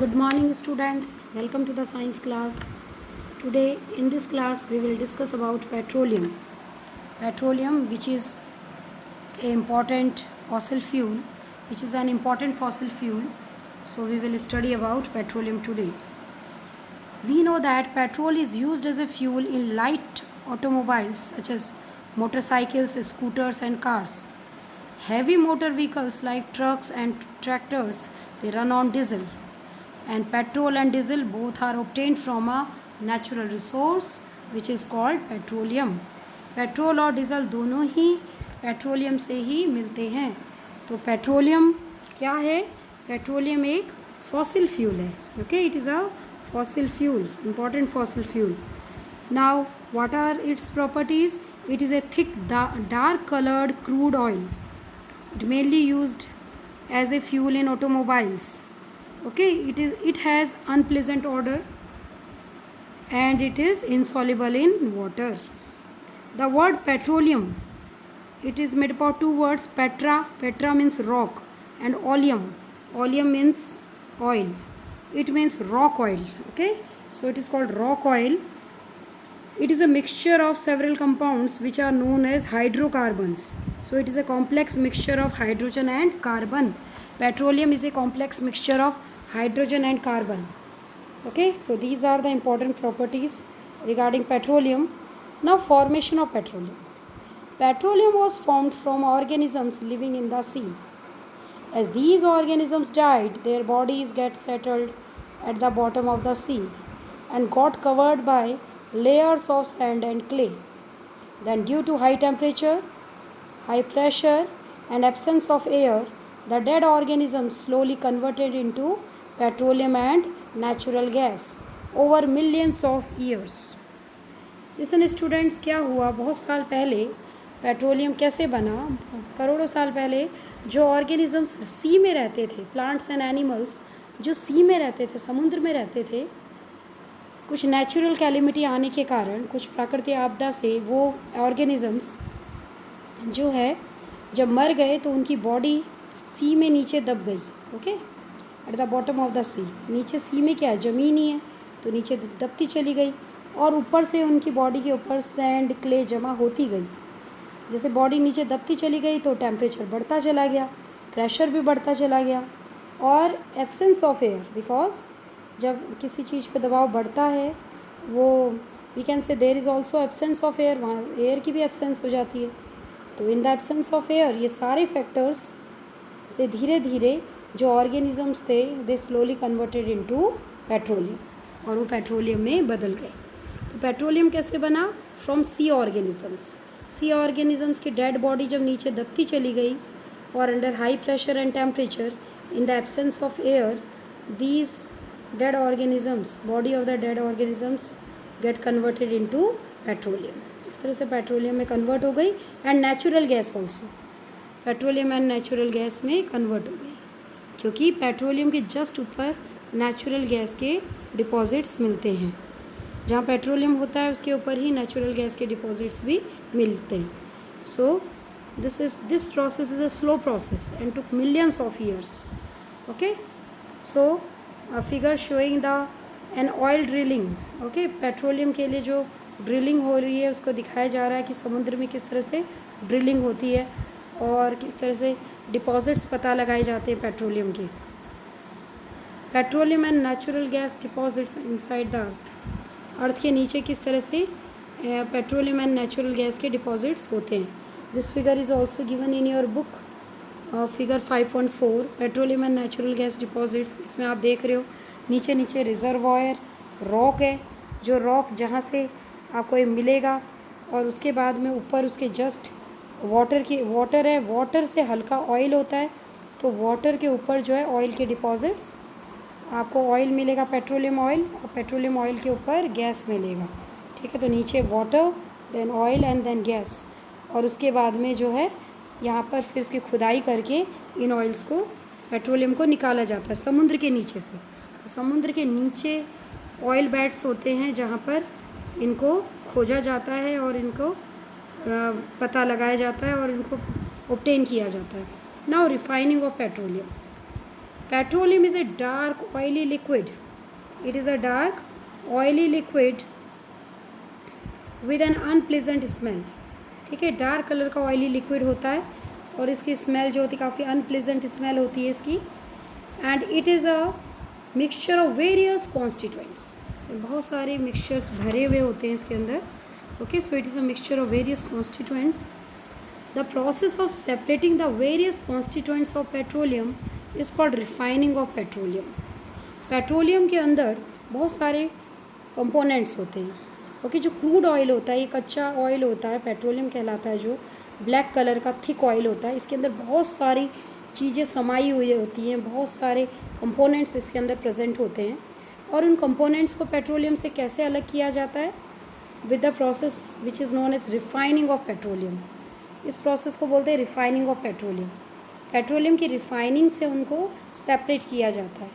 Good morning students, welcome to the science class. Today in this class we will discuss about petroleum. Petroleum which is an important fossil fuel, So we will study about petroleum today. We know that petrol is used as a fuel in light automobiles such as motorcycles, scooters and cars. Heavy motor vehicles like trucks and tractors, they run on diesel. And petrol and diesel both are obtained from a natural resource which is called petroleum. Petrol और diesel दोनों ही petroleum से ही मिलते हैं. तो petroleum क्या है? Petroleum एक fossil fuel है. Okay, it is a fossil fuel, important fossil fuel. Now what are its properties? It is a thick dark colored crude oil. It mainly used as a fuel in automobiles. Okay, it has unpleasant odor and it is insoluble in water. The word petroleum, it is made up of two words. Petra means rock, and oleum means oil. It means rock oil. Okay, so it is called rock oil. It is a mixture of several compounds which are known as hydrocarbons. So it is a complex mixture of hydrogen and carbon. Petroleum is a complex mixture of hydrogen and carbon. Okay, so these are the important properties regarding petroleum. Now, formation of petroleum. Petroleum was formed from organisms living in the sea. As these organisms died, their bodies get settled at the bottom of the sea and got covered by layers of sand and clay. Then, due to high temperature, high pressure and absence of air, the dead organisms slowly converted into petroleum and natural gas over millions of years. Listen students, क्या हुआ? बहुत साल पहले petroleum कैसे बना? करोड़ों साल पहले जो ऑर्गेनिजम्स सी में रहते थे, प्लांट्स एंड एनिमल्स जो सी में रहते थे, समुद्र में रहते थे, कुछ नेचुरल कैलेमिटी आने के कारण, कुछ प्राकृतिक आपदा से वो ऑर्गेनिजम्स जो है जब मर गए तो उनकी बॉडी सी में नीचे दब गई. Okay, at the bottom of the sea. नीचे सी में क्या है? ज़मीन ही है, तो नीचे दबती चली गई और ऊपर से उनकी बॉडी के ऊपर सैंड क्ले जमा होती गई. जैसे बॉडी नीचे दबती चली गई तो टेम्परेचर बढ़ता चला गया, प्रेशर भी बढ़ता चला गया और एब्सेंस ऑफ एयर, बिकॉज जब किसी चीज़ पे दबाव बढ़ता है वो we can say there is also absence of air, वहाँ एयर की भी एब्सेंस हो जाती है. तो in the absence of air ये सारे फैक्टर्स से धीरे धीरे जो ऑर्गेनिजम्स थे they slowly converted into petroleum और वो पेट्रोलियम में बदल गए. तो पेट्रोलियम कैसे बना? From sea organisms. Sea organisms की डेड बॉडी जब नीचे दबती चली गई और under high pressure and temperature in the absence of air, these dead organisms, body of the dead organisms get converted into petroleum. इस तरह से पेट्रोलियम में कन्वर्ट हो गई and natural gas also. Petroleum and natural gas में convert हो गई क्योंकि पेट्रोलियम के जस्ट ऊपर नेचुरल गैस के डिपॉजिट्स मिलते हैं. जहाँ पेट्रोलियम होता है उसके ऊपर ही नेचुरल गैस के डिपॉजिट्स भी मिलते हैं. So this process is a slow process and took millions of years. Okay, so figure showing the an oil drilling. Okay, petroleum के लिए जो ड्रिलिंग हो रही है उसको दिखाया जा रहा है कि समुद्र में किस तरह से ड्रिलिंग होती है और किस तरह से डिपॉजिट्स पता लगाए जाते हैं पेट्रोलियम के. Petroleum and natural gas deposits inside the earth के नीचे किस तरह से पेट्रोलियम एंड नेचुरल गैस के डिपॉजिट्स होते हैं. This figure is also given in your book, figure 5.4, petroleum and natural gas deposits. इसमें आप देख रहे हो नीचे नीचे रिजर्वायर रॉक है, जो रॉक जहाँ से आपको ये मिलेगा और उसके बाद में ऊपर उसके जस्ट वाटर है, वाटर से हल्का ऑयल होता है, तो वाटर के ऊपर जो है ऑयल के डिपॉजिट्स, आपको ऑयल मिलेगा पेट्रोलियम ऑयल और पेट्रोलियम ऑयल के ऊपर गैस मिलेगा. ठीक है, तो नीचे water then oil and then gas और उसके बाद में जो है यहाँ पर फिर इसकी खुदाई करके इन ऑयल्स को, पेट्रोलियम को निकाला जाता है समुद्र के नीचे से. तो समुद्र के नीचे ऑयल बेड्स होते हैं जहाँ पर इनको खोजा जाता है और इनको पता लगाया जाता है और इनको ऑब्टेन किया जाता है. Now refining of petroleum. Petroleum is a dark oily liquid. It is a dark oily liquid with N unpleasant smell. ठीक है, डार्क कलर का ऑयली लिक्विड होता है और इसकी स्मेल जो होती है काफ़ी अनप्लेजेंट स्मेल होती है इसकी. And it is a mixture of various constituents. बहुत सारे मिक्सचर्स भरे हुए होते हैं इसके अंदर. Okay, so it is a mixture of various constituents. The process of separating the various constituents of petroleum is called refining of petroleum. Petroleum के अंदर बहुत सारे कंपोनेंट्स होते हैं. ओके, जो क्रूड ऑयल होता है, ये कच्चा ऑयल होता है, पेट्रोलियम कहलाता है, जो ब्लैक कलर का थिक ऑयल होता है. इसके अंदर बहुत सारी चीज़ें समाई हुई होती हैं, बहुत सारे कंपोनेंट्स इसके अंदर प्रेजेंट होते हैं. और उन कंपोनेंट्स को पेट्रोलियम से कैसे अलग किया जाता है? With the process which is known as refining of petroleum. इस प्रोसेस को बोलते हैं रिफाइनिंग ऑफ पेट्रोलियम. पेट्रोलियम की रिफाइनिंग से उनको सेपरेट किया जाता है.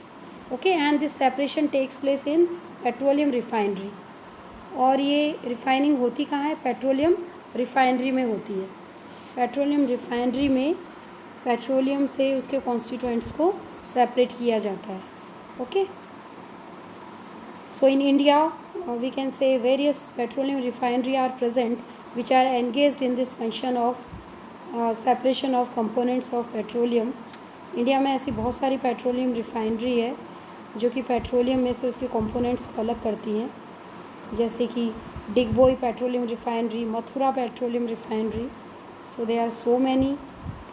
Okay, and this separation takes place in petroleum refinery. और ये रिफाइनिंग होती कहाँ है? पेट्रोलियम रिफाइनरी में होती है. पेट्रोलियम रिफाइनरी में पेट्रोलियम से उसके कॉन्स्टिट्यूएंट्स को सेपरेट किया जाता है. Okay, so in India we can say various petroleum refinery are present which are engaged in this function of separation of components of petroleum. India में ऐसी बहुत सारी पेट्रोलियम रिफाइनरी है जो कि पेट्रोलियम में से उसके कंपोनेंट्स को अलग करती हैं, जैसे कि Digboi petroleum refinery, Mathura petroleum refinery. So they are so many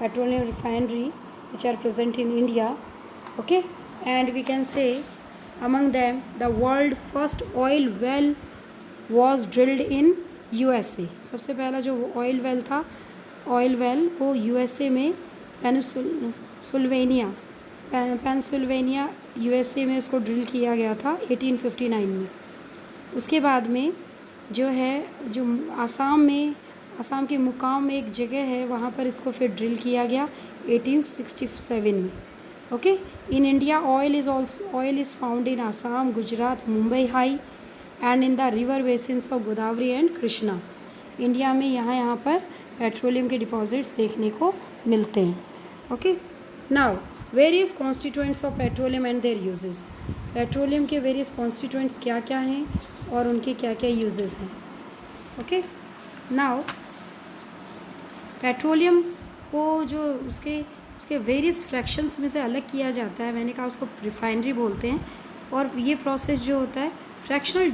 petroleum refinery which are present in India. Okay, and we can say among them the world first oil well was drilled in USA. सबसे पहला जो oil well था, oil well, वो USA में Pennsylvania USA में उसको drill किया गया था 1859 में. उसके बाद में जो है, जो आसाम के मुकाम में एक जगह है, वहाँ पर इसको फिर ड्रिल किया गया 1867 में. Okay, in India oil is found in Assam, Gujarat, Mumbai high and in the river basins of Godavari and Krishna. India में यहाँ पर पेट्रोलियम के डिपॉजिट्स देखने को मिलते हैं. Okay, now various constituents of petroleum and their uses. Petroleum के वेरियस कॉन्स्टिट्यूएंट्स क्या क्या हैं और उनके क्या क्या यूजेस हैं. ओके, नाउ पेट्रोलियम को जो उसके वेरियस फ्रैक्शंस में से अलग किया जाता है, मैंने कहा उसको रिफाइनरी बोलते हैं. और ये प्रोसेस जो होता है फ्रैक्शनल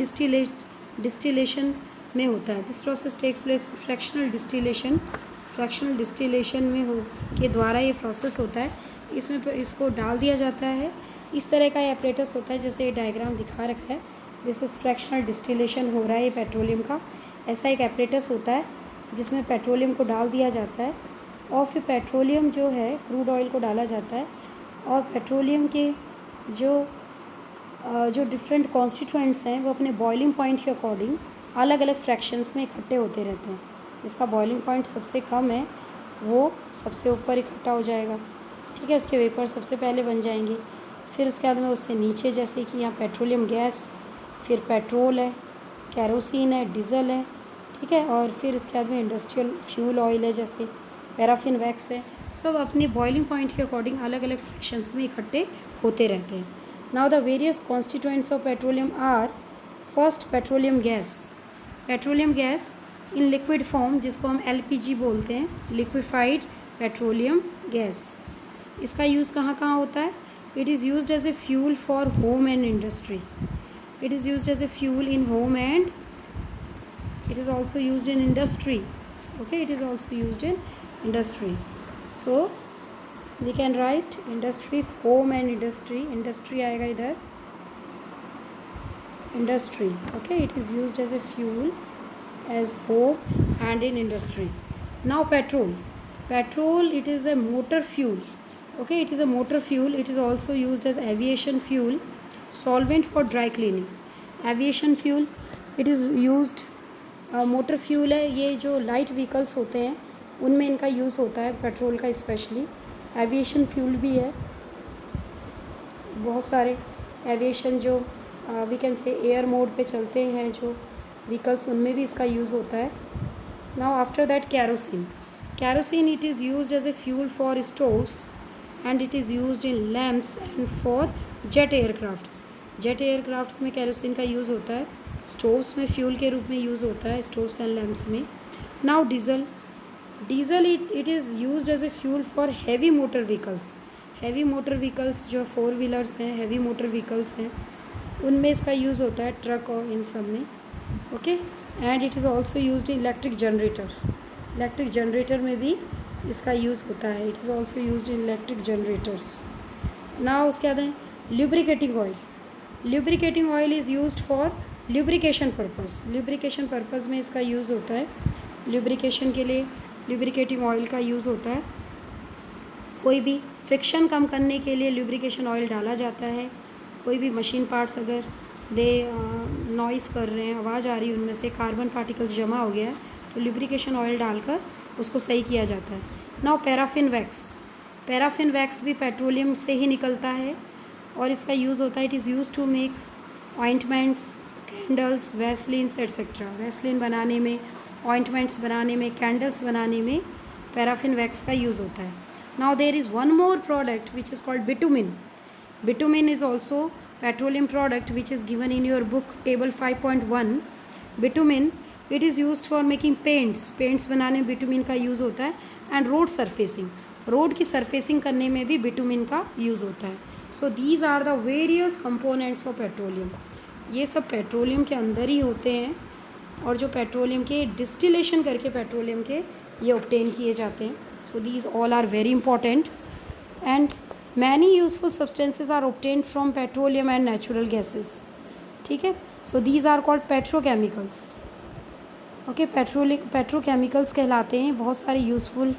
डिस्टिलेशन में होता है. This process takes place fractional distillation में के द्वारा ये प्रोसेस होता है. इसमें इसको डाल दिया जाता है. इस तरह का ये एपरेटस होता है जैसे ये डायग्राम दिखा रखा है. दिस इज़ फ्रैक्शनल डिस्टिलेशन हो रहा है ये पेट्रोलियम का. ऐसा एक एपरेटस होता है जिसमें पेट्रोलियम को डाल दिया जाता है और फिर पेट्रोलियम जो है, क्रूड ऑयल को डाला जाता है और पेट्रोलियम के जो डिफरेंट कॉन्स्टिट्यूएंट्स हैं वो अपने बॉइलिंग पॉइंट के अकॉर्डिंग अलग अलग फ्रैक्शंस में इकट्ठे होते रहते हैं. जिसका बॉइलिंग पॉइंट सबसे कम है वो सबसे ऊपर इकट्ठा हो जाएगा. ठीक है, उसके वेपर सबसे पहले बन जाएंगे. फिर उसके बाद में उससे नीचे, जैसे कि यहाँ पेट्रोलियम गैस, फिर पेट्रोल है, कैरोसिन है, डीजल है. ठीक है, और फिर उसके बाद में इंडस्ट्रियल फ्यूल ऑयल है, जैसे पैराफिन वैक्स है. सब अपने बॉइलिंग पॉइंट के अकॉर्डिंग अलग अलग फ्रैक्शंस में इकट्ठे होते रहते हैं. Now the various constituents of petroleum are first petroleum gas. Petroleum gas in liquid form, जिसको हम LPG बोलते हैं, लिक्विफाइड पेट्रोलियम गैस. इसका यूज़ कहाँ कहाँ होता है? It is used as a fuel for home and industry. It is used as a fuel in home and it is also used in industry. Okay, it is also used in industry. So we can write industry, home and industry. Industry आएगा इधर, industry. Okay, it is used as a fuel as home and in industry. Now petrol it is a motor fuel. Okay, it is a motor fuel. It is also used as aviation fuel, solvent for dry cleaning. Aviation fuel, it is used motor fuel है. ये जो light vehicles होते हैं उनमें इनका use होता है, petrol का स्पेशली. एविएशन फ्यूल भी है. बहुत सारे एविएशन जो we can say air mode पे चलते हैं जो व्हीकल्स, उनमें भी इसका यूज़ होता है. Now after that kerosene. It is used as a fuel for stoves and it is used in lamps and for jet aircrafts. Jet aircrafts में केरोसिन का यूज़ होता है, स्टोव्स में फ्यूल के रूप में यूज़ होता है, स्टोव्स एंड लैम्प्स में। Now diesel, diesel it is used as a fuel for heavy motor vehicles. Heavy motor vehicles जो 4 व्हीलर्स हैं, हैवी मोटर व्हीकल्स हैं, उनमें इसका यूज़ होता है, ट्रक और इन सब में। Okay, and it is also used in electric generator. Electric generator में भी इसका यूज़ होता है, it is also used in electric generators. Now उसके बाद है lubricating oil. Lubricating oil is used for lubrication purpose. Lubrication purpose में इसका यूज़ होता है, ल्यूब्रिकेशन के लिए ल्यूब्रिकेटिंग ऑयल का यूज़ होता है। कोई भी फ्रिक्शन कम करने के लिए ल्यूब्रिकेशन ऑयल डाला जाता है। कोई भी मशीन पार्ट्स अगर दे नॉइज़ कर रहे हैं, आवाज़ आ रही है, उनमें से कार्बन पार्टिकल्स जमा हो गया है, तो ल्यूब्रिकेशन ऑयल डालकर उसको सही किया जाता है। Now paraffin wax, paraffin wax भी पेट्रोलियम से ही निकलता है और इसका यूज़ होता है, it is use to make ointments, candles, vaselines et cetera. Vaseline बनाने में, ऑइंटमेंट्स बनाने में, कैंडल्स बनाने में पैराफिन वैक्स का यूज़ होता है। Now there is one more product which is called bitumen. Bitumen is also petroleum product which is given in your book table 5.1. Bitumen, it is used for making paints. Paints बनाने में bitumen का use होता है and road surfacing. Road की surfacing करने में भी bitumen का यूज़ होता है. So these are the various components of petroleum. ये सब पेट्रोलियम के अंदर ही होते हैं और जो पेट्रोलियम के डिस्टिलेशन करके पेट्रोलियम के ये ऑब्टेन किए जाते हैं. So these all are very important and many useful substances are obtained from petroleum and natural gases. ठीक है, so these are called petrochemicals. Okay, petrochemicals कहलाते हैं। बहुत सारे यूज़फुल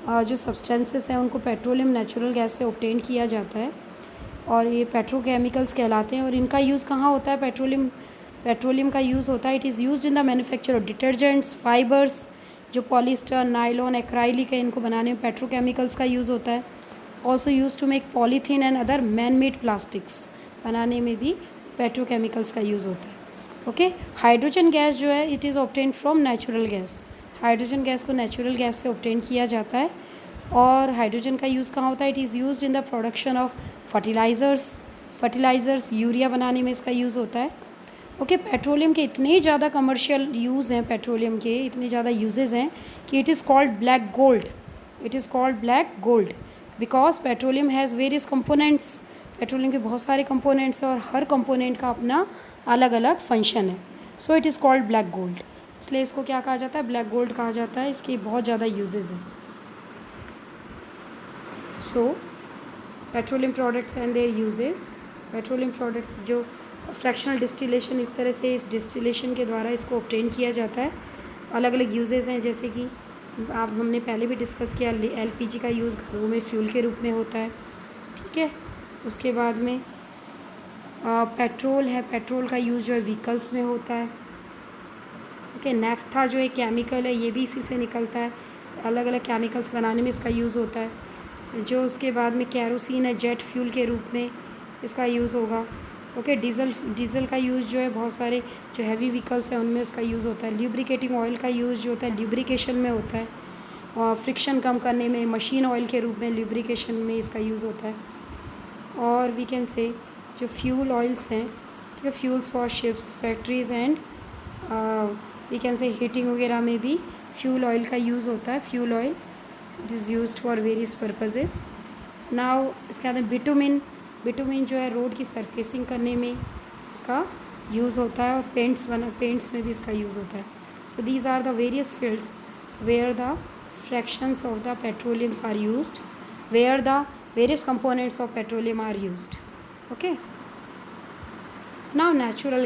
जो सब्सटेंसेस हैं उनको पेट्रोलियम नेचुरल गैस से ऑब्टेन किया जाता है और ये पेट्रोकेमिकल्स कहलाते हैं। और इनका यूज़ कहाँ होता है? पेट्रोलियम का यूज़ होता है, it is used in the manufacture of detergents, fibres, जो पॉलिस्टर, नायलॉन, एक्राइलिक है, इनको बनाने में पेट्रोकेमिकल्स का यूज़ होता है। Also use to make polythene and other man made plastics, बनाने में भी पेट्रोकेमिकल्स का यूज़ होता है। ओके, हाइड्रोजन गैस जो है it is obtain from natural gas. Hydrogen gas को नेचुरल गैस से ऑब्टेन किया जाता है और हाइड्रोजन का यूज़ कहाँ होता है? It is used in the production of fertilisers, urea बनाने में इसका यूज़ होता है। ओके, पेट्रोलियम के इतने ज़्यादा कमर्शियल यूज़ हैं, पेट्रोलियम के इतने ज़्यादा यूजेज़ हैं कि it is called black gold. It is called black gold because petroleum has various components. Petroleum के बहुत सारे कंपोनेंट्स हैं और हर कंपोनेंट का अपना अलग अलग फंक्शन है। So it is called black gold, इसलिए इसको क्या कहा जाता है? ब्लैक गोल्ड कहा जाता है। इसके बहुत ज़्यादा यूजेस हैं। So petroleum products and their uses, petroleum products जो फ्रैक्शनल डिस्टिलेशन, इस तरह से इस डिस्टिलेशन के द्वारा इसको ऑब्टेन किया जाता है। अलग अलग यूजेस हैं, जैसे कि आप हमने पहले भी डिस्कस किया, एलपीजी का यूज़ घरों में फ्यूल के रूप में होता है। ठीक है, उसके बाद में पेट्रोल है, पेट्रोल का यूज़ जो है व्हीकल्स में होता है। ओके, नेफ्था जो एक केमिकल है ये भी इसी से निकलता है, अलग अलग केमिकल्स बनाने में इसका यूज़ होता है। जो उसके बाद में कैरोसिन है, जेट फ्यूल के रूप में इसका यूज़ होगा। ओके, डीजल का यूज़ जो है बहुत सारे जो हैवी व्हीकल्स हैं उनमें उसका यूज़ होता है। ल्यूब्रिकेटिंग ऑयल का यूज़ जो होता है ल्यूब्रिकेशन में होता है और फ्रिक्शन कम करने में मशीन ऑयल के रूप में ल्यूब्रिकेशन में इसका यूज़ होता है। और वी कैन से जो फ्यूल ऑयल्स हैं, ठीक है, fuels for ships, factories and we can say heating वगैरह में भी फ्यूल ऑयल का यूज़ होता है। Fuel oil it is used for various purposes. Now इसके बाद बिटुमिन जो है रोड की सरफेसिंग करने में इसका यूज़ होता है और पेंट्स में भी इसका यूज़ होता है। So these are the various fields where the fractions of the petroleums are used, where the various components of petroleum are used. Okay, now natural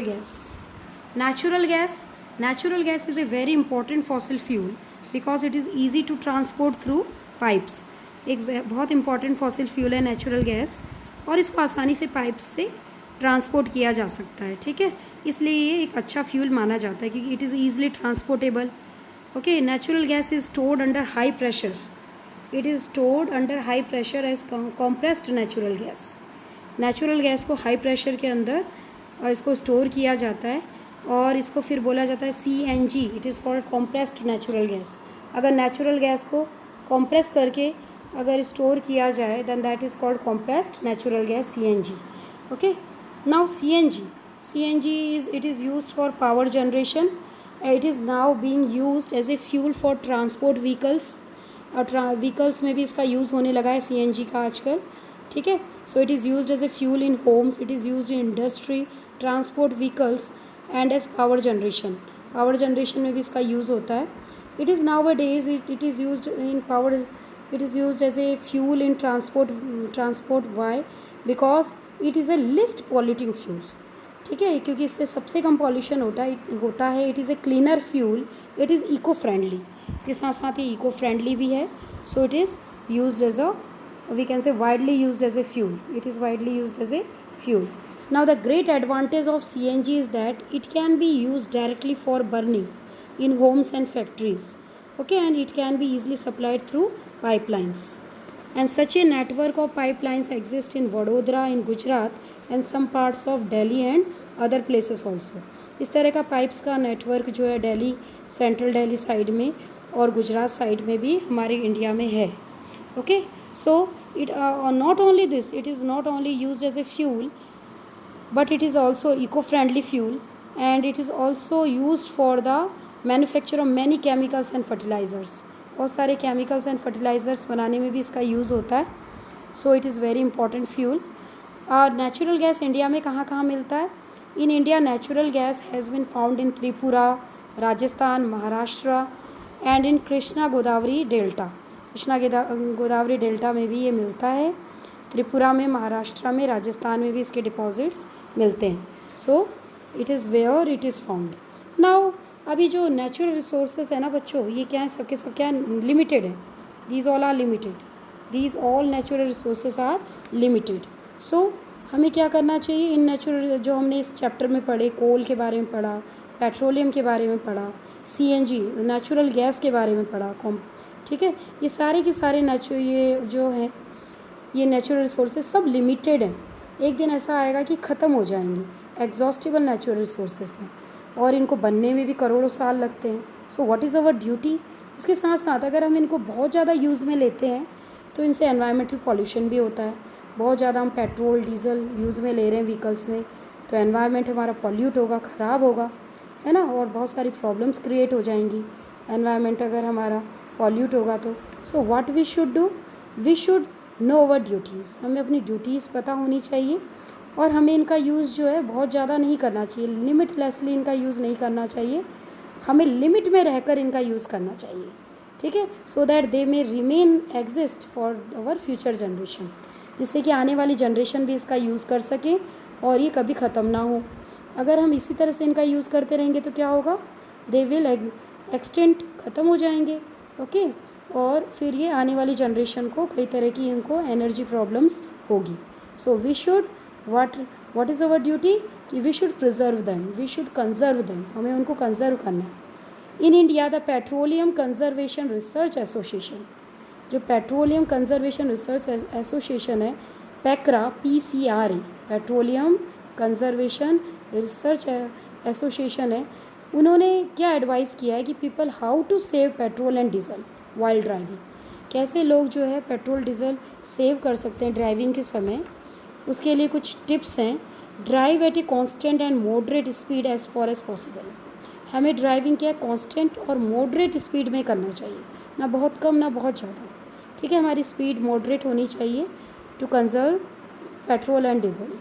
gas is a very important fossil fuel because it is easy to transport through pipes. एक बहुत important fossil fuel है natural gas और इसको आसानी से pipes से transport किया जा सकता है। ठीक है, इसलिए ये एक अच्छा फ्यूल माना जाता है क्योंकि it is easily transportable. Okay, natural gas is stored under high pressure. It is stored under high pressure as compressed natural gas. Natural gas को हाई प्रेशर के अंदर इसको स्टोर किया जाता है और इसको फिर बोला जाता है CNG, it is called compressed natural gas. अगर नेचुरल गैस को कॉम्प्रेस करके अगर स्टोर किया जाए then that is called compressed natural gas CNG. Okay, now CNG is used for power generation. It is now being used as a fuel for transport vehicles. और vehicles में भी इसका use होने लगा है CNG का आजकल. ठीक है, so it is used as a fuel in homes, it is used in industry, transport vehicles and as power generation. Power generation में भी इसका यूज़ होता है. It is nowadays it is used in power, it is used as a fuel in transport. Why? Because it is a least polluting fuel. ठीक है, क्योंकि इससे सबसे कम पॉल्यूशन होता है. It is A cleaner fuel, it is eco friendly. इसके साथ साथ ये इको फ्रेंडली भी है. So it is used as a, we can say widely used as a fuel. It is widely used as a fuel. Now the great advantage of CNG is that it can be used directly for burning in homes and factories. Okay, and it can be easily supplied through pipelines. And such a network of pipelines exist in Vadodara in Gujarat and some parts of Delhi and other places also. इस तरह का pipes का network जो है Delhi, central Delhi side में और Gujarat side में भी हमारे इंडिया में है. Okay, so it not only this, it is not only used as a fuel, but it is also eco-friendly fuel, and it is also used for the manufacture of many chemicals and fertilizers. बहुत सारे chemicals and fertilizers बनाने में भी इसका use होता है. So it is very important fuel. Natural gas India में कहाँ कहाँ मिलता है? In India natural gas has been found in Tripura, Rajasthan, Maharashtra and in Krishna Godavari delta. Krishna Godavari delta में भी ये मिलता है. त्रिपुरा में, महाराष्ट्र में, राजस्थान में भी इसके डिपॉजिट्स मिलते हैं. So it is where it is found. Now अभी जो नेचुरल रिसोर्सेज है ना बच्चों, ये क्या है, सबके सब क्या लिमिटेड है. These all are limited. These all natural resources are limited. So हमें क्या करना चाहिए? इन नेचुरल जो हमने इस चैप्टर में पढ़े, कोल के बारे में पढ़ा, पेट्रोलियम के बारे में पढ़ा, CNG नेचुरल गैस के बारे में पढ़ा. ठीक है, ये सारे के सारे ये जो है ये नेचुरल रिसोर्सेज सब लिमिटेड हैं. एक दिन ऐसा आएगा कि ख़त्म हो जाएंगे. एग्जॉस्टिबल नेचुरल रिसोर्सेज हैं और इनको बनने में भी करोड़ों साल लगते हैं. So what is our duty? इसके साथ साथ अगर हम इनको बहुत ज़्यादा यूज़ में लेते हैं तो इनसे एनवायरमेंटल पॉल्यूशन भी होता है. बहुत ज़्यादा हम पेट्रोल डीजल यूज़ में ले रहे हैं व्हीकल्स में, तो एनवायरमेंट हमारा पॉल्यूट होगा, ख़राब होगा, है ना, और बहुत सारी प्रॉब्लम्स क्रिएट हो जाएंगी एनवायरमेंट अगर हमारा पॉल्यूट होगा तो. So what we should do? We should know our duties. हमें अपनी ड्यूटीज़ पता होनी चाहिए और हमें इनका यूज़ जो है बहुत ज़्यादा नहीं करना चाहिए. लिमिटलेसली इनका यूज़ नहीं करना चाहिए. हमें लिमिट में रहकर इनका यूज़ करना चाहिए. ठीक है, so that they may remain exist for our future generation, जिससे कि आने वाली जनरेशन भी इसका यूज़ कर सकें और ये कभी ख़त्म ना हो. अगर हम इसी तरह से इनका यूज़ करते रहेंगे तो क्या होगा? दे विल एक्सटेंट, ख़त्म हो जाएंगे. ओके, और फिर ये आने वाली जनरेशन को कई तरह की इनको एनर्जी प्रॉब्लम्स होगी. So we should what is our duty? कि we should preserve them, we should conserve them. हमें उनको कंजर्व करना है. In India the petroleum conservation research association, जो पेट्रोलियम कंजर्वेशन रिसर्च एसोसिएशन है, पैक्रा, PCRA, petroleum conservation research association है, उन्होंने क्या एडवाइस किया है कि people how to save petrol and diesel while driving. कैसे लोग जो है पेट्रोल डीजल सेव कर सकते हैं ड्राइविंग के समय. उसके लिए कुछ टिप्स हैं. Drive at a constant and moderate speed as far as possible. हमें ड्राइविंग क्या कॉन्स्टेंट और मॉडरेट स्पीड में करना चाहिए, ना बहुत कम ना बहुत ज़्यादा. ठीक है, हमारी स्पीड मॉडरेट होनी चाहिए to conserve petrol and diesel.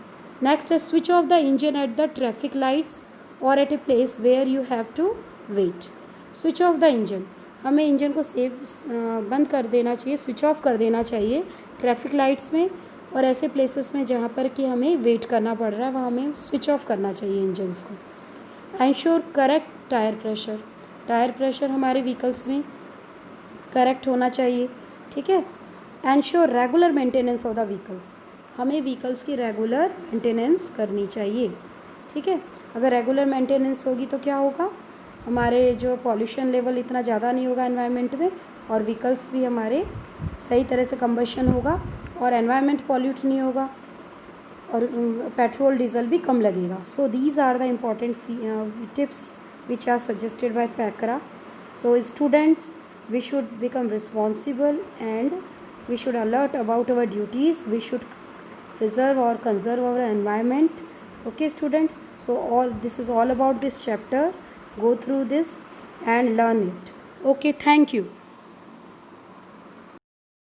Next है switch off the engine at the traffic lights और at a place where you have to wait. Switch off the engine, हमें इंजन को बंद कर देना चाहिए, स्विच ऑफ कर देना चाहिए ट्रैफिक लाइट्स में और ऐसे प्लेसेस में जहाँ पर कि हमें वेट करना पड़ रहा है, वहाँ हमें स्विच ऑफ करना चाहिए इंजन्स को. Ensure correct tyre pressure, tyre pressure हमारे व्हीकल्स में करेक्ट होना चाहिए. ठीक है. Ensure regular maintenance of the vehicles, हमें व्हीकल्स की रेगुलर मेंटेनेंस करनी चाहिए. ठीक है, अगर रेगुलर मेंटेनेंस होगी तो क्या होगा? हमारे जो पॉल्यूशन लेवल इतना ज़्यादा नहीं होगा एनवायरनमेंट में और व्हीकल्स भी हमारे सही तरह से कंबशन होगा और एनवायरनमेंट पॉल्यूट नहीं होगा और पेट्रोल डीजल भी कम लगेगा. So these are the important tips which are suggested by Paikra. So students, we should become responsible and we should alert about our duties, we should preserve or conserve our environment. Okay students, so all this is all about this chapter. Go through this and learn it. Okay, thank you.